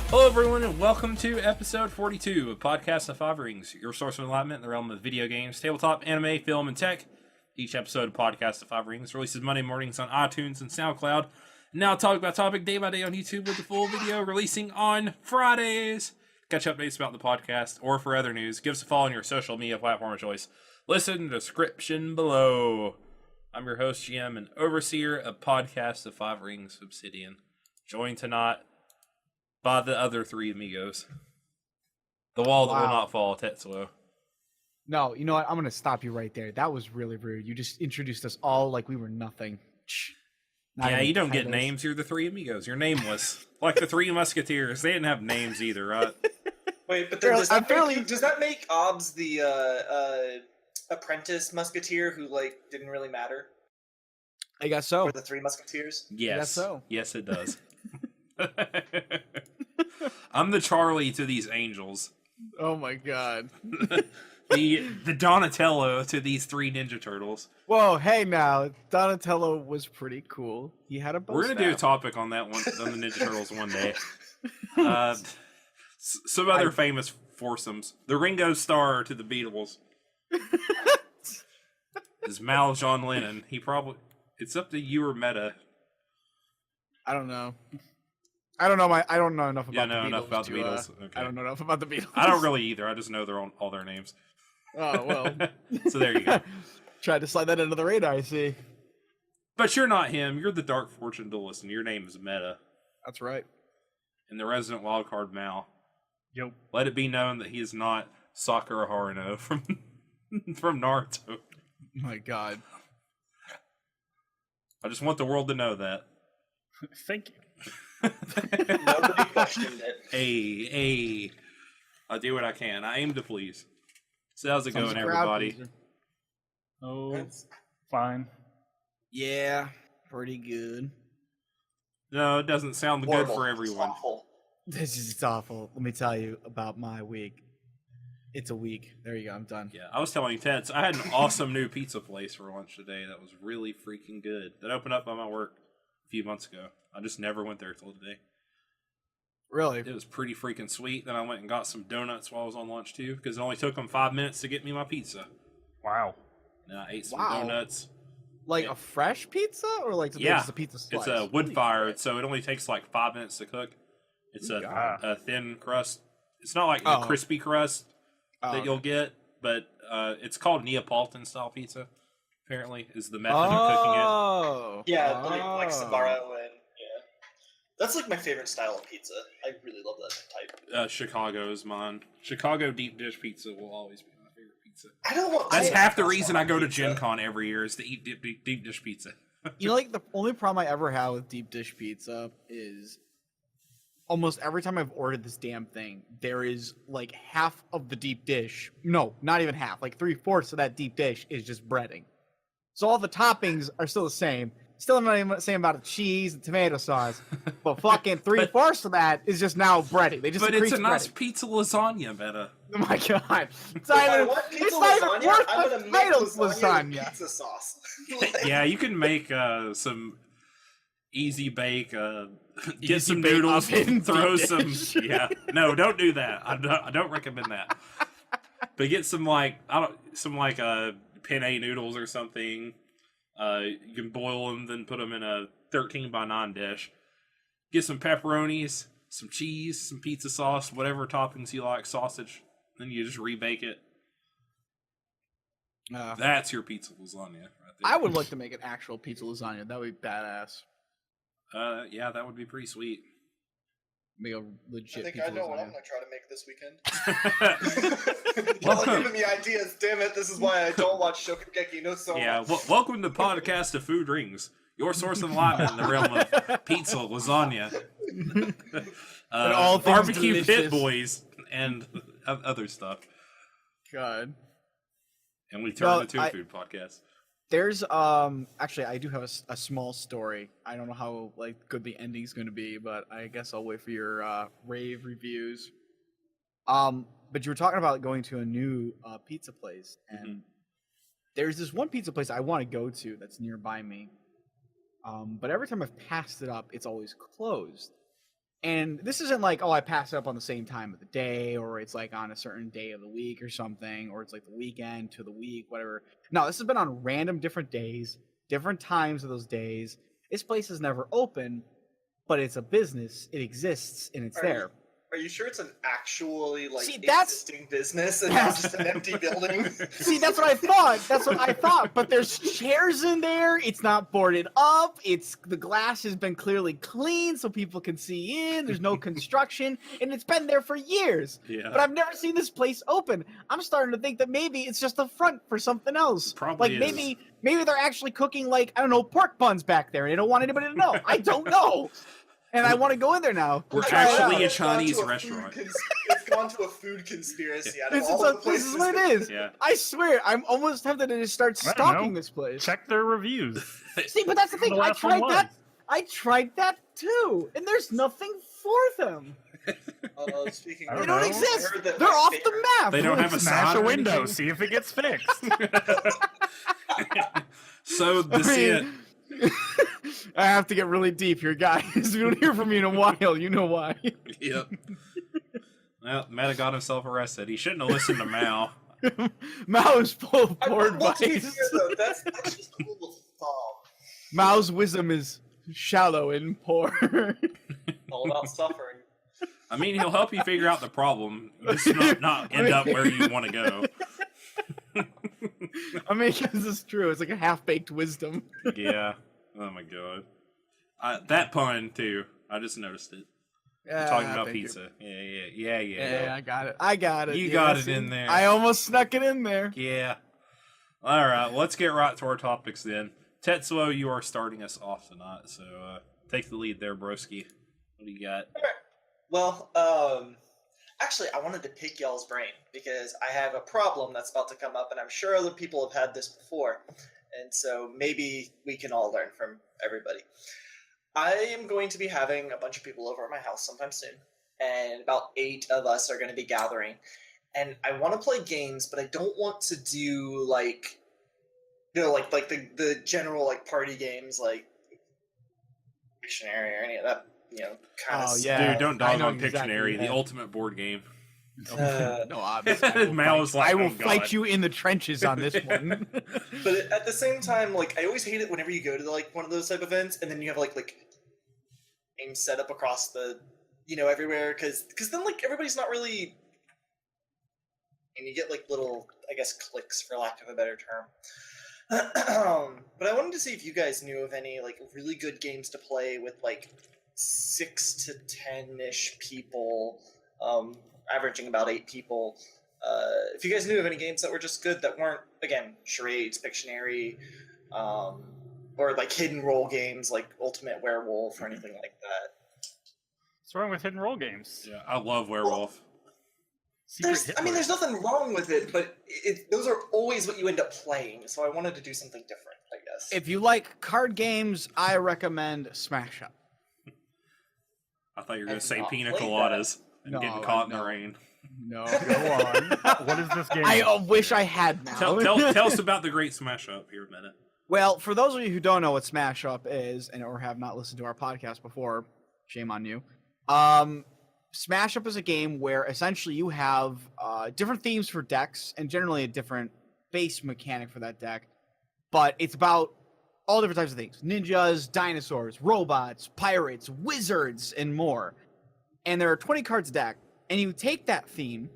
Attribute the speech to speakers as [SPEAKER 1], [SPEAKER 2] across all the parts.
[SPEAKER 1] Hello, everyone, and welcome to episode 42 of Podcast of Five Rings, your source of enlightenment in the realm of video games, tabletop, anime, film, and tech. Each episode of Podcast of Five Rings releases Monday mornings on iTunes and Soundcloud. And now, topic by topic, day by day on YouTube, with the full video releasing on Fridays. Catch updates about the podcast or for other news. Give us a follow on your social media platform of choice. Listen to the description below. I'm your host, GM, and overseer of Podcast of Five Rings, Obsidian. Joined tonight by the other three amigos. The wall that will not fall, Tetsuo.
[SPEAKER 2] No, you know what? I'm going to stop you right there. That was really rude. You just introduced us all like we were nothing.
[SPEAKER 1] Yeah, you don't get names. You're the three amigos. You're nameless. Like the three musketeers. They didn't have names either, right?
[SPEAKER 3] Wait, but then does that make Obbs the apprentice musketeer who, like, didn't really matter?
[SPEAKER 2] I guess so.
[SPEAKER 3] For the three musketeers?
[SPEAKER 1] Yes.
[SPEAKER 2] I guess so.
[SPEAKER 1] Yes, it does. I'm the Charlie to these angels.
[SPEAKER 2] Oh my god.
[SPEAKER 1] the Donatello to these three Ninja Turtles.
[SPEAKER 2] Whoa, hey now, Donatello was pretty cool. He had a bow
[SPEAKER 1] We're gonna
[SPEAKER 2] staff.
[SPEAKER 1] do a topic on that one on the Ninja Turtles one day. Some other famous foursomes. The Ringo Starr to the Beatles is Mal John Lennon. It's up to you or Meta.
[SPEAKER 2] I don't know. I don't know enough about the Beatles.
[SPEAKER 1] Enough about the Beatles. Okay.
[SPEAKER 2] I don't know enough about the Beatles.
[SPEAKER 1] I don't really either. I just know all their names.
[SPEAKER 2] Oh, well.
[SPEAKER 1] So there you go.
[SPEAKER 2] Tried to slide that under the radar, I see.
[SPEAKER 1] But you're not him. You're the Dark Fortune Duelist, and your name is Meta.
[SPEAKER 2] That's right.
[SPEAKER 1] And the resident wildcard Mal.
[SPEAKER 2] Yep.
[SPEAKER 1] Let it be known that he is not Sakura Haruno from Naruto.
[SPEAKER 2] Oh my god.
[SPEAKER 1] I just want the world to know that.
[SPEAKER 2] Thank you.
[SPEAKER 3] Nobody questioned it.
[SPEAKER 1] Hey. I do what I can. I aim to please. So how's it going, everybody?
[SPEAKER 4] Oh, it's fine.
[SPEAKER 2] Yeah, pretty good.
[SPEAKER 1] No, it doesn't sound
[SPEAKER 3] Horrible.
[SPEAKER 1] good for everyone.
[SPEAKER 3] It's awful.
[SPEAKER 2] This is awful. Let me tell you about my week. It's a week. There you go. I'm done.
[SPEAKER 1] Yeah, I was telling you, Ted, I had an awesome new pizza place for lunch today that was really freaking good. That opened up by my work a few months ago. I just never went there till today.
[SPEAKER 2] Really?
[SPEAKER 1] It was pretty freaking sweet. Then I went and got some donuts while I was on lunch too, because it only took them 5 minutes to get me my pizza.
[SPEAKER 4] Wow.
[SPEAKER 1] And I ate some
[SPEAKER 2] Wow.
[SPEAKER 1] donuts.
[SPEAKER 2] Like a fresh pizza, or like just a pizza slice?
[SPEAKER 1] It's a wood fired, so it only takes like 5 minutes to cook. It's a thin crust. It's not like the crispy crust that you'll get, but it's called Neapolitan style pizza. Apparently, is the method of cooking it.
[SPEAKER 3] Yeah, like Sabaro and yeah. That's like my favorite style of pizza. I really love that type.
[SPEAKER 1] Chicago is mine. Chicago deep dish pizza will always be my favorite pizza.
[SPEAKER 3] I don't want.
[SPEAKER 1] That's half the reason I go to Gen Con every year is to eat deep dish pizza.
[SPEAKER 2] You know, like the only problem I ever have with deep dish pizza is almost every time I've ordered this damn thing, there is like half of the deep dish. No, not even half. Like 3/4 of that deep dish is just breading. So all the toppings are still the same. Still not even saying about the cheese and tomato sauce, but fucking 3/4 of that is just now breading. They just
[SPEAKER 1] but it's a nice
[SPEAKER 2] breading.
[SPEAKER 1] pizza lasagna, Meta.
[SPEAKER 2] Oh my god! It's
[SPEAKER 3] If
[SPEAKER 2] not
[SPEAKER 3] I
[SPEAKER 2] even,
[SPEAKER 3] want
[SPEAKER 2] it's
[SPEAKER 3] pizza
[SPEAKER 2] not even
[SPEAKER 3] lasagna,
[SPEAKER 2] worth
[SPEAKER 3] I'm
[SPEAKER 2] the
[SPEAKER 3] gonna make
[SPEAKER 2] tomato
[SPEAKER 3] lasagna with
[SPEAKER 2] lasagna.
[SPEAKER 3] pizza sauce.
[SPEAKER 1] Yeah, you can make some easy bake. Get
[SPEAKER 2] Easy
[SPEAKER 1] some
[SPEAKER 2] bake
[SPEAKER 1] noodles,
[SPEAKER 2] oven
[SPEAKER 1] throw
[SPEAKER 2] deep
[SPEAKER 1] some.
[SPEAKER 2] dish.
[SPEAKER 1] Yeah, no, don't do that. I don't recommend that. But get some penne noodles or something. You can boil them, then put them in a 13x9 dish. Get some pepperonis, some cheese, some pizza sauce, whatever toppings you like, sausage. Then you just rebake it. That's your pizza lasagna right there.
[SPEAKER 2] I would like to make an actual pizza lasagna. That would be badass.
[SPEAKER 1] Yeah, that would be pretty sweet.
[SPEAKER 2] Make a legit
[SPEAKER 3] I think
[SPEAKER 2] pizza
[SPEAKER 3] I know
[SPEAKER 2] lasagna.
[SPEAKER 3] what I'm gonna try to make this weekend. Y'all are giving me ideas. Damn it! This is why I don't watch Shokugeki no Soma.
[SPEAKER 1] Yeah, welcome to Podcast of Food Rings, your source of enlightenment in the realm of pizza, lasagna,
[SPEAKER 2] all things
[SPEAKER 1] barbecue
[SPEAKER 2] delicious.
[SPEAKER 1] pit boys, and other stuff.
[SPEAKER 2] God.
[SPEAKER 1] And we turned it to a food podcast.
[SPEAKER 2] There's actually I do have a small story. I don't know how good the ending's going to be, but I guess I'll wait for your rave reviews. But you were talking about going to a new pizza place, and there's this one pizza place I want to go to that's nearby me. But every time I've passed it up, it's always closed. And this isn't like, oh, I pass it up on the same time of the day, or it's like on a certain day of the week or something, or it's like the weekend to the week, whatever. No, this has been on random different days, different times of those days. This place is never open, but it's a business. It exists, and it's there.
[SPEAKER 3] Are you sure it's an actually
[SPEAKER 2] See,
[SPEAKER 3] existing business and not just an empty building?
[SPEAKER 2] See, that's what I thought. That's what I thought. But there's chairs in there. It's not boarded up. The glass has been clearly cleaned so people can see in. There's no construction, and it's been there for years.
[SPEAKER 1] Yeah.
[SPEAKER 2] But I've never seen this place open. I'm starting to think that maybe it's just a front for something else.
[SPEAKER 1] Probably
[SPEAKER 2] like
[SPEAKER 1] is.
[SPEAKER 2] maybe they're actually cooking like, I don't know, pork buns back there, and they don't want anybody to know. I don't know. And I want to go in there now.
[SPEAKER 1] We're actually a Chinese restaurant.
[SPEAKER 3] It's gone to a food conspiracy.
[SPEAKER 2] This is what it is.
[SPEAKER 1] Yeah.
[SPEAKER 2] I swear, I'm almost tempted to just start stalking this place.
[SPEAKER 4] Check their reviews.
[SPEAKER 2] See, but that's the thing. I tried that. I tried that too, and there's nothing for them.
[SPEAKER 3] Speaking
[SPEAKER 2] They don't exist. They're off the map.
[SPEAKER 1] They don't have a
[SPEAKER 4] Smash
[SPEAKER 1] sign
[SPEAKER 4] a
[SPEAKER 1] or
[SPEAKER 4] window,
[SPEAKER 1] anything?
[SPEAKER 4] see if it gets fixed.
[SPEAKER 1] So
[SPEAKER 2] I have to get really deep here, guys. We don't hear from you in a while. You know why.
[SPEAKER 1] Yep. Well, Meta got himself arrested. He shouldn't have listened to Mao.
[SPEAKER 2] Mao is full of poor
[SPEAKER 3] Let's be
[SPEAKER 2] advice.
[SPEAKER 3] fair, though. That's just a rule of thumb.
[SPEAKER 2] Mao's wisdom is shallow and poor.
[SPEAKER 3] All about suffering.
[SPEAKER 1] I mean, he'll help you figure out the problem. Just not end up where you want to go.
[SPEAKER 2] I mean, this is true. It's like a half-baked wisdom.
[SPEAKER 1] Yeah. Oh my god. That pun too. I just noticed it. Talking about pizza. Yeah.
[SPEAKER 2] I got it.
[SPEAKER 1] You got it in there.
[SPEAKER 2] I almost snuck it in there.
[SPEAKER 1] Yeah. All right. Let's get right to our topics then. Tetsuo, you are starting us off tonight, so take the lead there, broski. What do you got?
[SPEAKER 3] Well, actually, I wanted to pick y'all's brain because I have a problem that's about to come up, and I'm sure other people have had this before. And so maybe we can all learn from everybody. I am going to be having a bunch of people over at my house sometime soon, and about 8 of us are going to be gathering. And I want to play games, but I don't want to do like the general like party games like Pictionary or any of that, kind of stuff.
[SPEAKER 2] Yeah.
[SPEAKER 1] Dude, don't dog on Pictionary,
[SPEAKER 2] exactly,
[SPEAKER 1] the ultimate board game.
[SPEAKER 2] No, obviously.
[SPEAKER 1] Mao was like,
[SPEAKER 2] I will
[SPEAKER 1] "Oh,
[SPEAKER 2] fight
[SPEAKER 1] God."
[SPEAKER 2] you in the trenches on this one.
[SPEAKER 3] But at the same time, like I always hate it whenever you go to like one of those type of events, and then you have like games set up across the everywhere, because then like everybody's not really, and you get like little, I guess, cliques for lack of a better term. But I wanted to see if you guys knew of any like really good games to play with like 6 to 10-ish people, averaging about 8 people. If you guys knew of any games that were just good, that weren't, again, charades, Pictionary, or like hidden role games like Ultimate Werewolf or anything like that.
[SPEAKER 4] What's wrong with hidden role games?
[SPEAKER 1] Yeah, I love Werewolf.
[SPEAKER 3] There's nothing wrong with it, but those are always what you end up playing, so I wanted to do something different, I guess.
[SPEAKER 2] If you like card games, I recommend Smash Up.
[SPEAKER 1] I thought you were going to
[SPEAKER 3] I've
[SPEAKER 1] say
[SPEAKER 3] not
[SPEAKER 1] pina
[SPEAKER 3] played
[SPEAKER 1] coladas and
[SPEAKER 2] No,
[SPEAKER 1] getting caught in
[SPEAKER 2] no.
[SPEAKER 1] the rain.
[SPEAKER 2] No, go on.
[SPEAKER 4] What is this game?
[SPEAKER 2] I wish I had now.
[SPEAKER 1] Tell us about the great Smash Up here in a minute.
[SPEAKER 2] Well, for those of you who don't know what Smash Up is, or have not listened to our podcast before, shame on you. Smash Up is a game where essentially you have different themes for decks, and generally a different base mechanic for that deck. But it's about all different types of things: ninjas, dinosaurs, robots, pirates, wizards, and more. And there are 20 cards a deck, and you take that theme,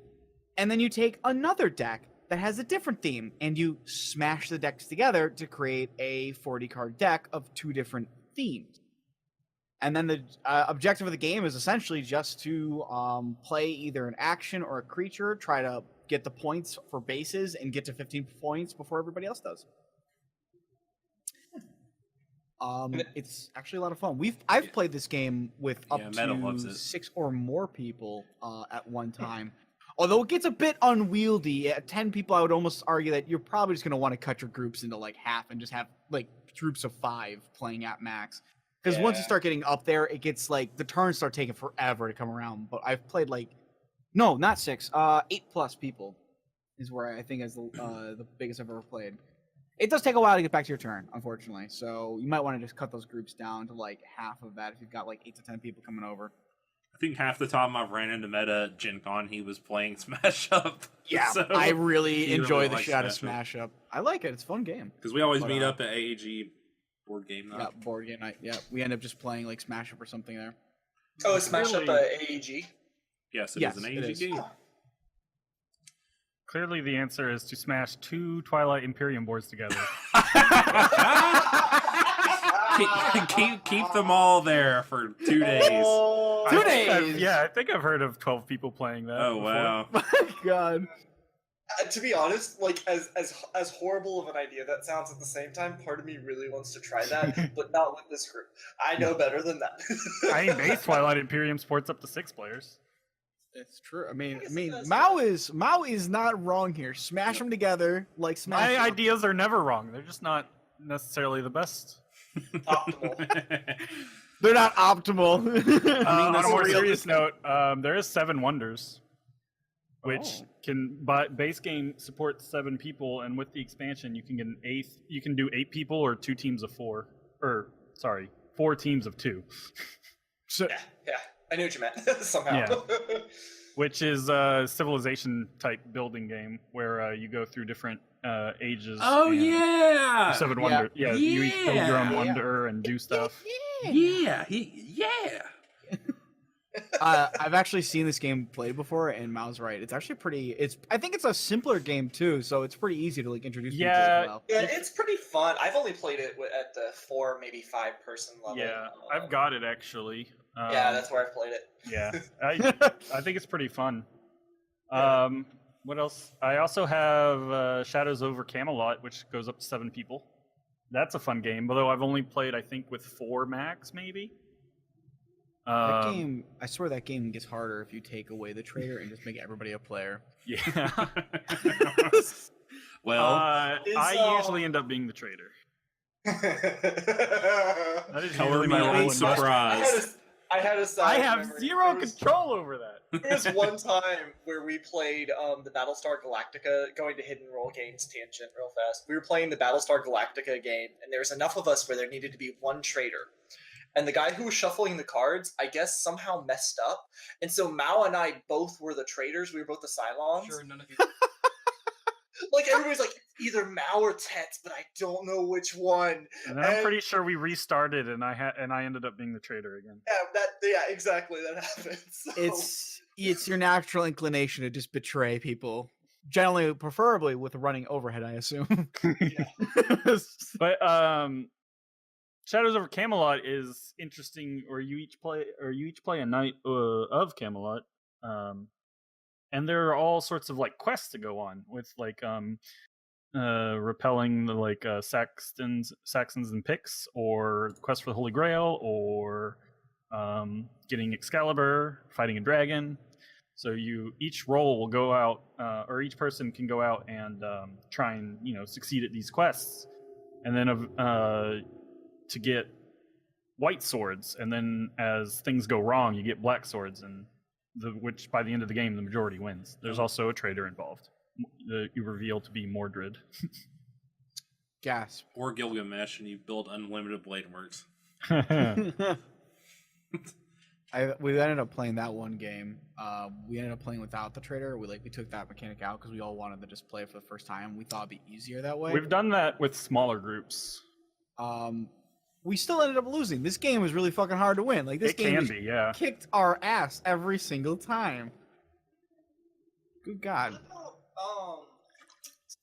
[SPEAKER 2] and then you take another deck that has a different theme, and you smash the decks together to create a 40-card deck of 2 different themes. And then the objective of the game is essentially just to play either an action or a creature, try to get the points for bases, and get to 15 points before everybody else does. It's actually a lot of fun. I've played this game with up
[SPEAKER 1] Meta loves
[SPEAKER 2] to
[SPEAKER 1] it.
[SPEAKER 2] 6 or more people at one time. Although it gets a bit unwieldy. At 10 people, I would almost argue that you're probably just going to want to cut your groups into like half and just have like groups of 5 playing at max. Because once you start getting up there, it gets like the turns start taking forever to come around. But I've played no, not 6, 8+ people is where I think is the biggest I've ever played. It does take a while to get back to your turn, unfortunately. So you might want to just cut those groups down to like half of that if you've got like 8 to 10 people coming over.
[SPEAKER 1] I think half the time I've ran into Meta at Gen Con, he was playing Smash Up.
[SPEAKER 2] Yeah,
[SPEAKER 1] So,
[SPEAKER 2] I really
[SPEAKER 1] he
[SPEAKER 2] enjoy
[SPEAKER 1] really
[SPEAKER 2] the
[SPEAKER 1] likes
[SPEAKER 2] shit out of
[SPEAKER 1] Smash Up.
[SPEAKER 2] Smash Up. I like it. It's a fun game.
[SPEAKER 1] Because we always
[SPEAKER 2] But,
[SPEAKER 1] meet up at AAG board game night.
[SPEAKER 2] Yeah, board game night. Yeah, we end up just playing like Smash Up or something there.
[SPEAKER 3] Oh, it's Smash Up
[SPEAKER 4] Really?
[SPEAKER 3] AEG.
[SPEAKER 1] Yes, it
[SPEAKER 2] Yes,
[SPEAKER 1] is an
[SPEAKER 2] it
[SPEAKER 1] AAG
[SPEAKER 2] is.
[SPEAKER 1] game.
[SPEAKER 4] Clearly, the answer is to smash 2 Twilight Imperium boards together.
[SPEAKER 1] keep them all there for 2 days.
[SPEAKER 3] Oh,
[SPEAKER 2] 2
[SPEAKER 4] I think
[SPEAKER 2] days?
[SPEAKER 4] Yeah, I think I've heard of 12 people playing that.
[SPEAKER 1] Oh,
[SPEAKER 4] before.
[SPEAKER 1] wow.
[SPEAKER 2] My God.
[SPEAKER 3] To be honest, like as horrible of an idea that sounds, at the same time, part of me really wants to try that, but not with this group. I know better than that.
[SPEAKER 4] I mean, base Twilight Imperium sports up to 6 players.
[SPEAKER 2] It's true. I mean,
[SPEAKER 3] that's
[SPEAKER 2] Mao is not wrong here. Smash them together like Smash
[SPEAKER 4] My
[SPEAKER 2] Up.
[SPEAKER 4] ideas are never wrong. They're just not necessarily the best.
[SPEAKER 3] Optimal.
[SPEAKER 2] They're not optimal.
[SPEAKER 4] On a
[SPEAKER 1] that's
[SPEAKER 4] more
[SPEAKER 1] real.
[SPEAKER 4] serious note, there is 7 Wonders, which
[SPEAKER 2] Oh.
[SPEAKER 4] can base game supports 7 people, and with the expansion, you can get an 8th. You can do 8 people or 2 teams of 4, or sorry, 4 teams of 2,
[SPEAKER 2] So,
[SPEAKER 3] Yeah, I knew what you meant somehow.
[SPEAKER 4] which is a civilization type building game where you go through different ages.
[SPEAKER 1] Oh,
[SPEAKER 4] and
[SPEAKER 1] yeah!
[SPEAKER 4] 7 wonder. Yeah, you each build your own
[SPEAKER 1] Yeah.
[SPEAKER 4] wonder and do stuff.
[SPEAKER 1] Yeah!
[SPEAKER 2] I've actually seen this game played before, and Mao's right. It's actually pretty. I think it's a simpler game too, so it's pretty easy to like introduce people
[SPEAKER 4] Yeah.
[SPEAKER 2] as well.
[SPEAKER 3] Yeah, it's pretty fun. I've only played it at the 4, maybe 5 person level.
[SPEAKER 4] Yeah, I've got it actually.
[SPEAKER 3] Yeah, that's where I've played it.
[SPEAKER 4] Yeah, I think it's pretty fun.
[SPEAKER 3] Yeah.
[SPEAKER 4] What else? I also have Shadows over Camelot, which goes up to 7 people. That's a fun game, although I've only played, I think, with 4 max, maybe.
[SPEAKER 2] That game, I swear that game gets harder if you take away the trader and just make everybody a player.
[SPEAKER 4] Yeah.
[SPEAKER 1] Well,
[SPEAKER 4] I
[SPEAKER 3] Is,
[SPEAKER 4] usually end up being the trader.
[SPEAKER 3] I
[SPEAKER 4] That is
[SPEAKER 1] color
[SPEAKER 4] usually
[SPEAKER 1] me
[SPEAKER 4] my role in most-
[SPEAKER 1] surprised.
[SPEAKER 3] had a side
[SPEAKER 4] I have
[SPEAKER 3] memory.
[SPEAKER 4] zero
[SPEAKER 3] There was-
[SPEAKER 4] control over that.
[SPEAKER 3] There was one time where we played the Battlestar Galactica, going to Hidden Roll Games tangent real fast. We were playing the Battlestar Galactica game, and there was enough of us where there needed to be one trader. And the guy who was shuffling the cards, I guess, somehow messed up. And so Mao and I both were the traders. We were both the Cylons.
[SPEAKER 5] Sure, none of you.
[SPEAKER 3] Like, everybody's like, either Mao or Tets, but I don't know which one.
[SPEAKER 4] And then I'm
[SPEAKER 3] And-
[SPEAKER 4] pretty sure we restarted, and I ended up being the trader again.
[SPEAKER 3] Yeah, exactly, that happens. So,
[SPEAKER 2] It's your natural inclination to just betray people. Generally, preferably with a running overhead, I assume.
[SPEAKER 4] But Shadows over Camelot is interesting, or you each play a night of Camelot, and there are all sorts of like quests to go on with like repelling the like Saxons and Picts, or quest for the Holy Grail, or getting Excalibur, fighting a dragon. So each role will go out, or each person can go out and try and succeed at these quests, and then to get white swords, and then as things go wrong, you get black swords, and which by the end of the game, the majority wins. There's also a trader involved. You reveal to be Mordred.
[SPEAKER 2] Gasp.
[SPEAKER 1] or Gilgamesh, and you build unlimited blade works.
[SPEAKER 2] We ended up playing that one game. We ended up playing without the trader. We took that mechanic out because we all wanted to just play for the first time. We thought it'd be easier that way.
[SPEAKER 4] We've done that with smaller groups.
[SPEAKER 2] We still ended up losing. This game was really fucking hard to win. Like this
[SPEAKER 4] It
[SPEAKER 2] game
[SPEAKER 4] can
[SPEAKER 2] just
[SPEAKER 4] be, yeah.
[SPEAKER 2] kicked our ass every single time. Good God.
[SPEAKER 3] What about,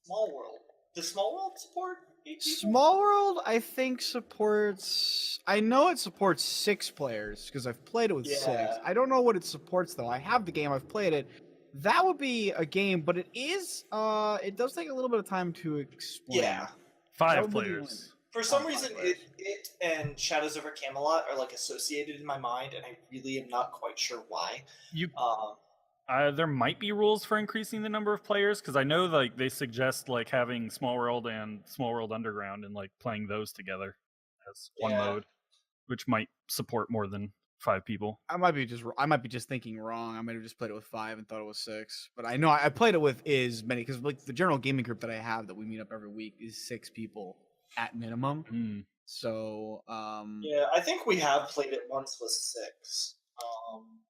[SPEAKER 3] Small World? Does Small World support 8 people?
[SPEAKER 2] Small World, I think supports. I know it supports 6 players because I've played it with 6.
[SPEAKER 3] Yeah.
[SPEAKER 2] I don't know what it supports though. I have the game. I've played it. That would be a game, but it is. It does take a little bit of time to explain.
[SPEAKER 3] Yeah.
[SPEAKER 4] 5
[SPEAKER 2] That would be
[SPEAKER 4] players.
[SPEAKER 3] For some
[SPEAKER 2] Oh,
[SPEAKER 3] reason,
[SPEAKER 2] right.
[SPEAKER 3] it and Shadows over Camelot are like associated in my mind, and I really am not quite sure why.
[SPEAKER 4] You
[SPEAKER 3] Um,
[SPEAKER 4] there might be rules for increasing the number of players, because I know like they suggest like having Small World and Small World Underground and like playing those together as one
[SPEAKER 3] Yeah.
[SPEAKER 4] mode, which might support more than 5 people.
[SPEAKER 2] I might be just thinking wrong. I might have just played it with 5 and thought it was 6. But I know I played it with as many because like the general gaming group that I have that we meet up every week is 6 people at minimum.
[SPEAKER 4] Mm.
[SPEAKER 2] So
[SPEAKER 3] yeah, I think we have played it once with 6.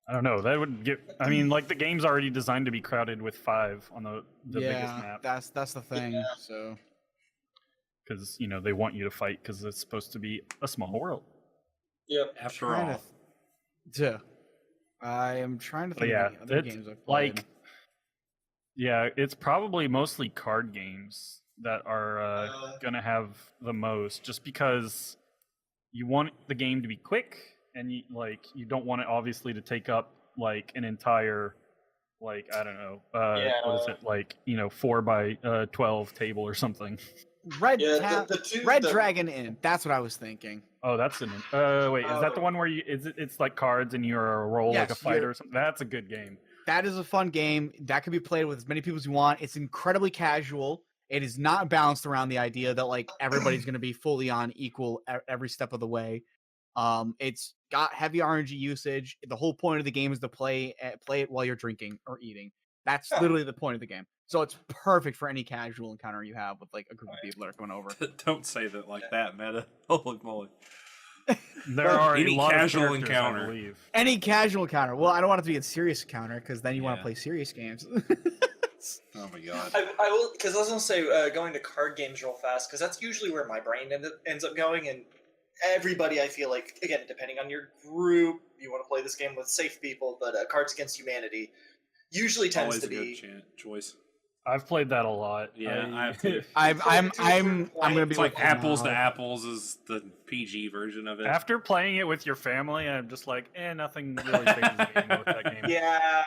[SPEAKER 4] I don't know. That would get. I mean, like the game's already designed to be crowded with 5 on the biggest map.
[SPEAKER 2] that's the thing.
[SPEAKER 3] Yeah.
[SPEAKER 2] So
[SPEAKER 4] Because they want you to fight because it's supposed to be a small world.
[SPEAKER 3] Yep.
[SPEAKER 1] After
[SPEAKER 2] trying
[SPEAKER 1] all,
[SPEAKER 2] I am trying to
[SPEAKER 4] But
[SPEAKER 2] think
[SPEAKER 4] yeah,
[SPEAKER 2] of any other
[SPEAKER 4] it's
[SPEAKER 2] games I've played.
[SPEAKER 4] like, yeah, it's probably mostly card games that are gonna have the most, just because you want the game to be quick, and you don't want it obviously to take up like an entire, like, I don't know, what is it, like 4x12 table or something.
[SPEAKER 2] Red
[SPEAKER 3] Yeah, the two-
[SPEAKER 2] Red
[SPEAKER 3] the-
[SPEAKER 2] Dragon Inn. That's what I was thinking.
[SPEAKER 4] Oh, that's an. Wait, is that the one where it's like cards and you're a roll like a
[SPEAKER 2] Yes,
[SPEAKER 4] fighter or something? That's a good game.
[SPEAKER 2] That is a fun game that can be played with as many people as you want. It's incredibly casual. It is not balanced around the idea that like everybody's going to be fully on equal every step of the way. It's got heavy RNG usage. The whole point of the game is to play it while you're drinking or eating. That's literally the point of the game. So it's perfect for any casual encounter you have with like a group of people that are coming over.
[SPEAKER 1] don't say that like that, Meta. Holy moly!
[SPEAKER 4] There are
[SPEAKER 1] Any
[SPEAKER 4] a lot
[SPEAKER 1] casual
[SPEAKER 4] of characters,
[SPEAKER 1] encounter.
[SPEAKER 4] I believe.
[SPEAKER 2] Any casual encounter. Well, I don't want it to be a serious encounter because then you want
[SPEAKER 1] Yeah.
[SPEAKER 2] to play serious games.
[SPEAKER 1] Oh my god!
[SPEAKER 3] I will, because I was gonna say going to card games real fast, because that's usually where my brain ends up going, and everybody, I feel like, again, depending on your group, you want to play this game with safe people, but Cards Against Humanity usually tends
[SPEAKER 1] Always
[SPEAKER 3] to
[SPEAKER 1] a good
[SPEAKER 3] be.
[SPEAKER 1] choice.
[SPEAKER 4] I've played that a lot.
[SPEAKER 1] Yeah, I have to.
[SPEAKER 2] I'm gonna be
[SPEAKER 1] It's like
[SPEAKER 2] with
[SPEAKER 1] Apples to
[SPEAKER 2] now.
[SPEAKER 1] Apples is the PG version of it.
[SPEAKER 4] After playing it with your family, I'm just like, nothing really phases me with that game.
[SPEAKER 3] Yeah,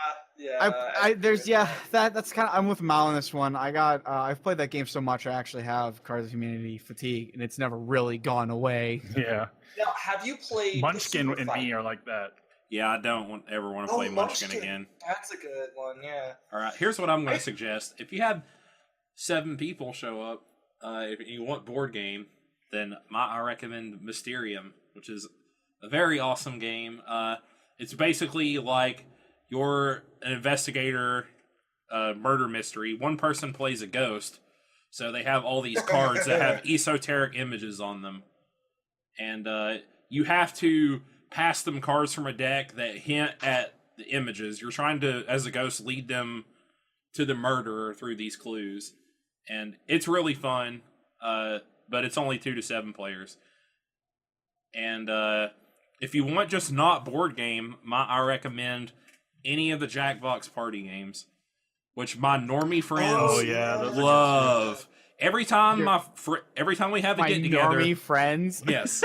[SPEAKER 2] That's kind of, I'm with Mal on this one. I've played that game so much I actually have Cards of Humanity fatigue, and it's never really gone away.
[SPEAKER 4] Yeah.
[SPEAKER 3] Now, have you played
[SPEAKER 4] Munchkin
[SPEAKER 3] Super
[SPEAKER 4] and
[SPEAKER 3] Fight?
[SPEAKER 4] me are like that.
[SPEAKER 1] Yeah, I don't ever want to play Munchkin again.
[SPEAKER 3] That's a good one, yeah.
[SPEAKER 1] All right, here's what I'm going to suggest. If you have 7 people show up, if you want board game, then I recommend Mysterium, which is a very awesome game. It's basically like you're an investigator, murder mystery. One person plays a ghost, so they have all these cards that have esoteric images on them. And you have to pass them cards from a deck that hint at the images. You're trying to, as a ghost, lead them to the murderer through these clues. And it's really fun, but it's only 2 to 7 players. And if you want just not board game, I recommend any of the Jackbox party games, which my normie friends love. Every time every time we have a
[SPEAKER 2] My
[SPEAKER 1] get together,
[SPEAKER 2] normie friends.
[SPEAKER 1] yes.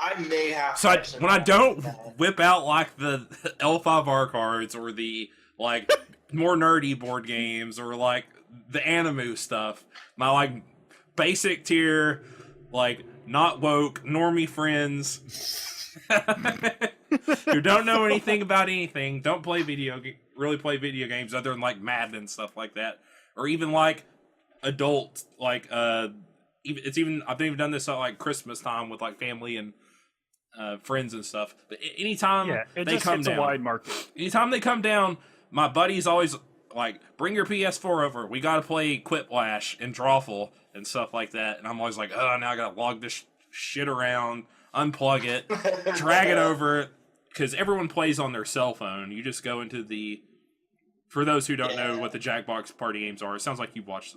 [SPEAKER 3] I may have.
[SPEAKER 1] So
[SPEAKER 3] to actually
[SPEAKER 1] when I
[SPEAKER 3] play
[SPEAKER 1] don't
[SPEAKER 3] that.
[SPEAKER 1] whip out like the L5R cards or the like more nerdy board games or like the Animu stuff, my like basic tier, like not woke normie friends who don't know anything about anything, don't play really play video games other than like Madden and stuff like that, or even like adult like I've even done this at like Christmas time with like family and friends and stuff. But anytime
[SPEAKER 4] it
[SPEAKER 1] they
[SPEAKER 4] just
[SPEAKER 1] come
[SPEAKER 4] hits
[SPEAKER 1] down,
[SPEAKER 4] a wide market.
[SPEAKER 1] anytime they come down, my buddy's always like, "Bring your PS4 over. We got to play Quiplash and Drawful and stuff like that." And I'm always like, "Oh, now I got to log this shit around, unplug it, drag it over," because everyone plays on their cell phone. You just go into the. For those who don't know what the Jackbox party games are, it sounds like you watch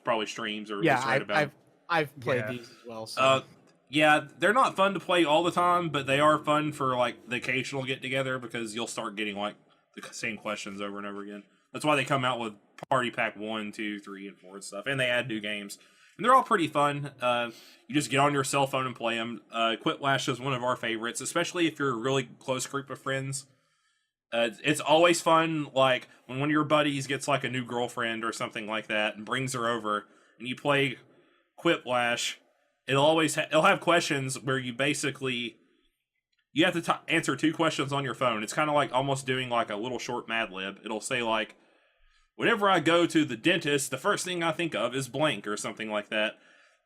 [SPEAKER 1] probably streams or just read about.
[SPEAKER 2] I've played these as well. So.
[SPEAKER 1] Yeah, they're not fun to play all the time, but they are fun for like the occasional get together because you'll start getting like the same questions over and over again. That's why they come out with Party Pack 1, 2, 3, and 4 and stuff, and they add new games, and they're all pretty fun. You just get on your cell phone and play them. Quiplash is one of our favorites, especially if you're a really close group of friends. It's always fun, like when one of your buddies gets like a new girlfriend or something like that and brings her over, and you play Quiplash. It'll have questions where you basically you have to answer 2 questions on your phone. It's kind of like almost doing like a little short Mad Lib. It'll say like, "Whenever I go to the dentist, the first thing I think of is blank," or something like that.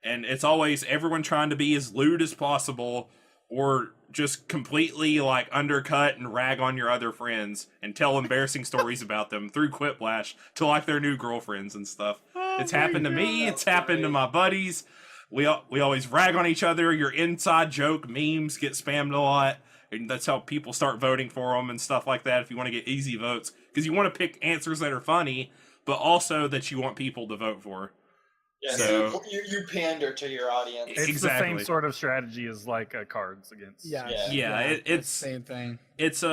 [SPEAKER 1] And it's always everyone trying to be as lewd as possible, or just completely like undercut and rag on your other friends and tell embarrassing stories about them through Quiplash to like their new girlfriends and stuff. It's happened to me. It's happened to my buddies. We always rag on each other. Your inside joke memes get spammed a lot. And that's how people start voting for them and stuff like that if you want to get easy votes. Because you want to pick answers that are funny, but also that you want people to vote for.
[SPEAKER 3] Yeah,
[SPEAKER 1] So-
[SPEAKER 3] so you pander to your audience.
[SPEAKER 4] It's
[SPEAKER 1] Exactly.
[SPEAKER 4] the same sort of strategy as like Cards Against.
[SPEAKER 1] Yeah,
[SPEAKER 2] it's
[SPEAKER 1] it's-
[SPEAKER 2] the same thing.
[SPEAKER 1] It's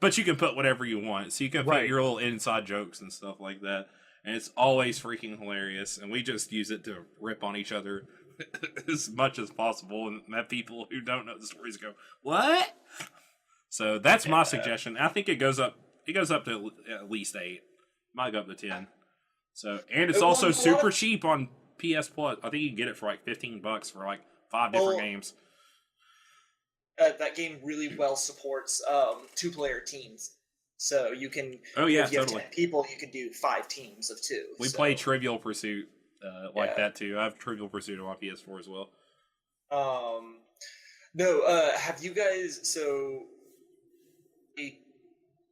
[SPEAKER 1] but you can put whatever you want. So you can put
[SPEAKER 4] Right.
[SPEAKER 1] your little inside jokes and stuff like that. And it's always freaking hilarious. And we just use it to rip on each other as much as possible. And have people who don't know the stories go, what? So that's my suggestion. I think it goes up to at least 8. Might go up to 10. So, and it's
[SPEAKER 3] Well,
[SPEAKER 1] also
[SPEAKER 3] a lot
[SPEAKER 1] super
[SPEAKER 3] of-
[SPEAKER 1] cheap on PS Plus. I think you can get it for like $15 for like 5 different
[SPEAKER 3] Well,
[SPEAKER 1] games.
[SPEAKER 3] That game really well supports 2-player teams. So you can,
[SPEAKER 1] Oh yeah,
[SPEAKER 3] if you
[SPEAKER 1] totally.
[SPEAKER 3] have 10 people, you can do 5 teams of 2.
[SPEAKER 1] We
[SPEAKER 3] so,
[SPEAKER 1] play Trivial Pursuit like
[SPEAKER 3] Yeah.
[SPEAKER 1] that too. I have Trivial Pursuit on my PS4 as well.
[SPEAKER 3] No, have you guys, so they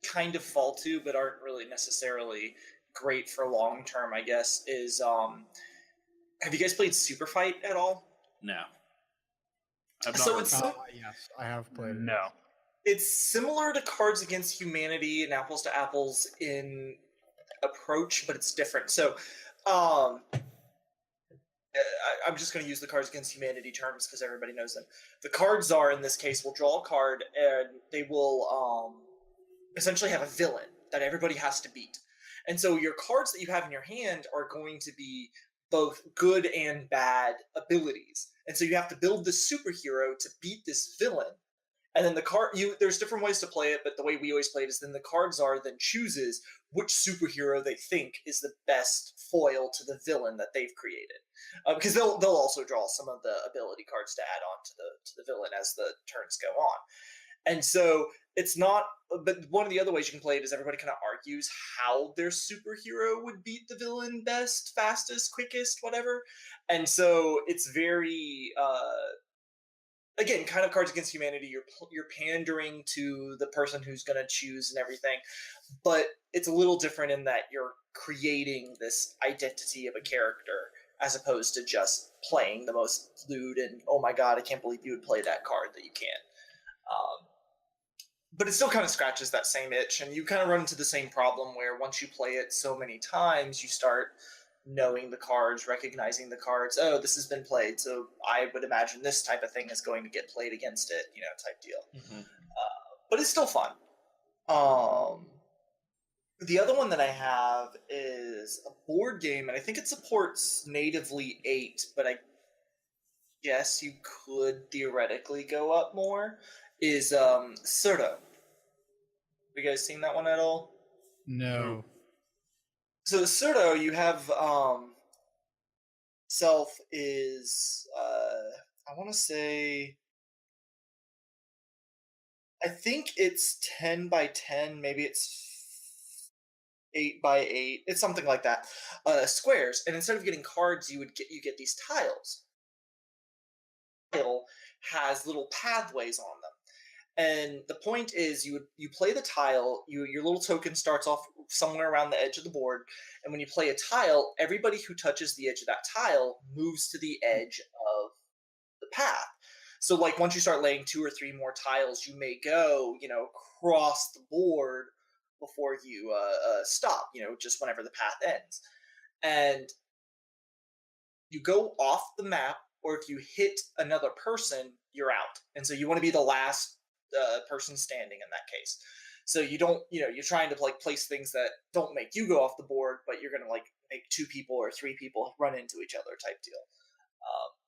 [SPEAKER 3] kind of fall to, but aren't really necessarily great for long term, I guess, is, have you guys played Super Fight at all?
[SPEAKER 1] No. I've not
[SPEAKER 3] So
[SPEAKER 1] heard
[SPEAKER 3] it's
[SPEAKER 1] of it.
[SPEAKER 2] Yes, I have played it.
[SPEAKER 4] No.
[SPEAKER 3] It's similar to Cards Against Humanity and Apples to Apples in approach, but it's different. So, I'm just going to use the Cards Against Humanity terms because everybody knows them. The cards are, in this case, will draw a card and they will essentially have a villain that everybody has to beat. And so your cards that you have in your hand are going to be both good and bad abilities. And so you have to build this superhero to beat this villain. And then there's different ways to play it, but the way we always play it is then the cards then chooses which superhero they think is the best foil to the villain that they've created. Because they'll also draw some of the ability cards to add on to the villain as the turns go on. And so it's not, but one of the other ways you can play it is everybody kind of argues how their superhero would beat the villain best, fastest, quickest, whatever. And so it's very, again, kind of Cards Against Humanity. You're pandering to the person who's going to choose and everything, but it's a little different in that you're creating this identity of a character as opposed to just playing the most lewd and oh my god, I can't believe you would play that card that you can. But it still kind of scratches that same itch, and you kind of run into the same problem where once you play it so many times, you start knowing the cards, recognizing the cards. Oh, this has been played, so I would imagine this type of thing is going to get played against it, type deal.
[SPEAKER 1] Mm-hmm.
[SPEAKER 3] But it's still fun. The other one that I have is a board game, and I think it supports natively 8, but I guess you could theoretically go up more, is Surdo. Have you guys seen that one at all?
[SPEAKER 2] No.
[SPEAKER 3] So Surdo, you have self is I want to say I think it's 10 by 10, maybe it's 8 by 8. It's something like that. Squares, and instead of getting cards, you get these tiles. Tile has little pathways on them. And the point is, you play the tile. Your little token starts off somewhere around the edge of the board, and when you play a tile, everybody who touches the edge of that tile moves to the edge of the path. So, like once you start laying 2 or 3 more tiles, you may go, across the board before you stop. Just whenever the path ends, and you go off the map, or if you hit another person, you're out. And so you want to be the last person standing in that case. So you don't, you're trying to place things that don't make you go off the board, but you're going to make 2 people or 3 people run into each other type deal.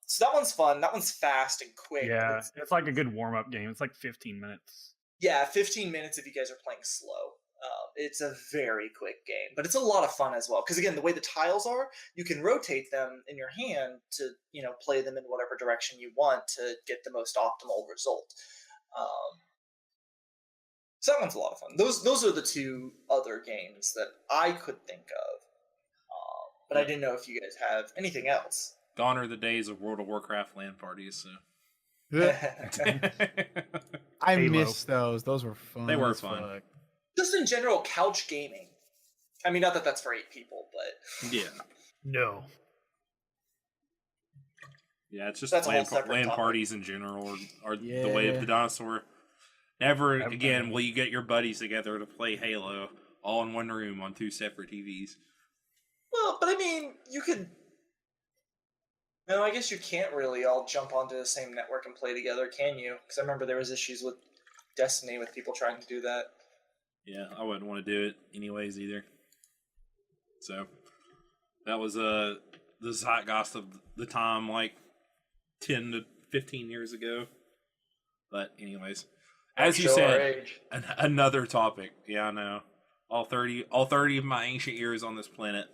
[SPEAKER 3] So that one's fun. That one's fast and quick.
[SPEAKER 4] Yeah, it's like a good warm-up game. It's like 15 minutes.
[SPEAKER 3] Yeah, 15 minutes if you guys are playing slow. It's a very quick game, but it's a lot of fun as well. Because again, the way the tiles are, you can rotate them in your hand to, play them in whatever direction you want to get the most optimal result. So that one's a lot of fun. Those are the 2 other games that I could think of. But I didn't know if you guys have anything else.
[SPEAKER 1] Gone are the days of World of Warcraft LAN parties. So.
[SPEAKER 2] I
[SPEAKER 4] Halo.
[SPEAKER 2] miss those. Those were fun.
[SPEAKER 1] They were
[SPEAKER 2] as
[SPEAKER 1] fun.
[SPEAKER 2] fuck.
[SPEAKER 3] Just in general, couch gaming. I mean, not that that's for 8 people, but
[SPEAKER 1] Yeah.
[SPEAKER 4] No.
[SPEAKER 1] Yeah, it's just
[SPEAKER 3] That's a
[SPEAKER 1] LAN,
[SPEAKER 3] whole separate
[SPEAKER 1] LAN
[SPEAKER 3] topic.
[SPEAKER 1] parties in general are the way of
[SPEAKER 2] Yeah.
[SPEAKER 1] the dinosaur. Never
[SPEAKER 4] Never.
[SPEAKER 1] again will you get your buddies together to play Halo all in one room on 2 separate TVs.
[SPEAKER 3] Well, but I mean, you could. No, I guess you can't really all jump onto the same network and play together, can you? Because I remember there was issues with Destiny with people trying to do that.
[SPEAKER 1] Yeah, I wouldn't want to do it anyways either. So that was the zeitgeist of the time, like 10 to 15 years ago. But anyways, as you
[SPEAKER 3] Show our
[SPEAKER 1] said,
[SPEAKER 3] age.
[SPEAKER 1] another topic. Yeah, I know. All 30 of my ancient years on this planet.